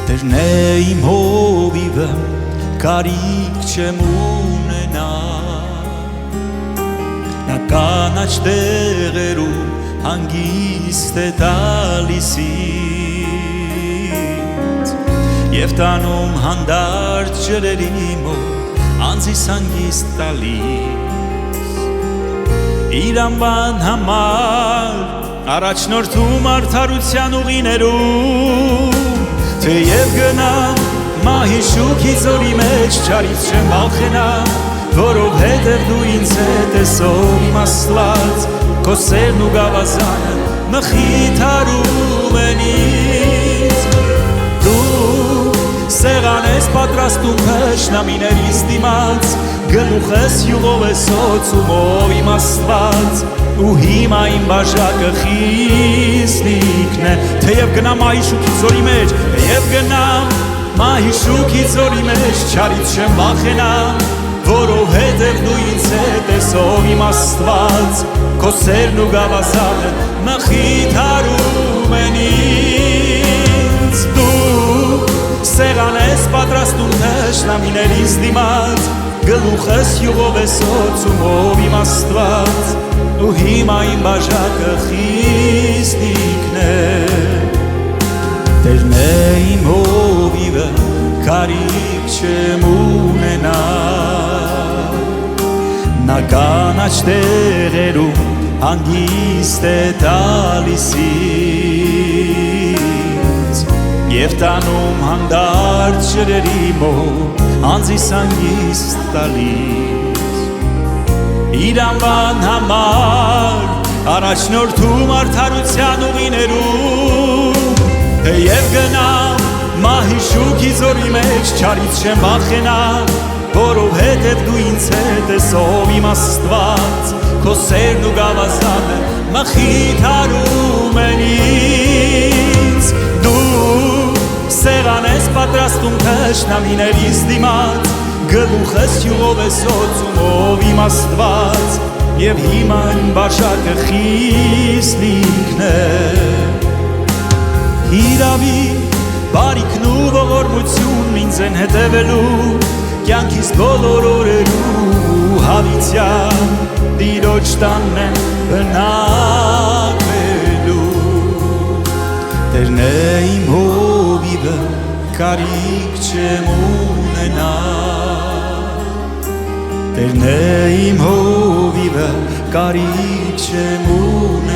Տերն է իմ հովիվը, կարիք չեմ ունենա, նա կանաչ տեղերում հանգիստ է տալիս ինձ և տանում հանդարտ ջրերի մոտ անձիս հանգիստ տալիս իր անվան համար առաջնորդում արդարության ուղիներում թեև գնամ մահի շուքի ձորի մեջ չարից չեմ վախենամ որովհետև դու ինձ հետ ես ով իմ Աստված քո սերն ու գավազանը մխիթարում են ինձ դու սեղան ես պատրաստում թշնամիներիս դիմաց գլուխս յուղով ես հոցում ով իմ Աստված ու հիմա իմ բաժակը խիզնիկն է թեև գնամ մահի շուքի ձորի մեջ թեև գնամ մահի շուքի ձորի մեջ չարից չեմ վախենամ որովհետև դու ինձ հետ ես ով իմ Աստված քո սերն ու գավազանը մխիթարում են ինձ դու սեղան ես պատրաստում թշնամիներիս դիմաց գլուխս յուղով ես հոցում ով իմ Աստված ու հիմա իմ բաժակը խիզնիկն է Տերն է իմ հովիվը կարիք չեմ ունենա նա կանաչ տեղերում հանգիստ է տալիս ինձ և տանում հանդարտ ջրերի մոտ անձիս հանգիստ տալիս իր անվան համար առաջնորդում արդարության ուղիներում թեև գնամ մահի շուքի ձորի մեջ չարից չեմ վախենամ որովհետև դու ինձ հետ ես ով իմ Աստված քո սերն ու գավազանը մխիթարում են ինձ դու սեղան ես պատրաստում թշնամիներիս դիմաց գլուխս յուղով ես հոցում ով իմ Աստված և հիմա իմ բաժակը խիզնիկն է հիրավի բարիքն ու ողորմությունն ինձ են հետևելու կյանքիս բոլոր օրերու հավիտյան Տիրոջ տանն եմ բնակվելու Տերն է իմ հովիվը կարիք չեմ ունենա Տերն է իմ հովիվը կարիք չեմ ունենա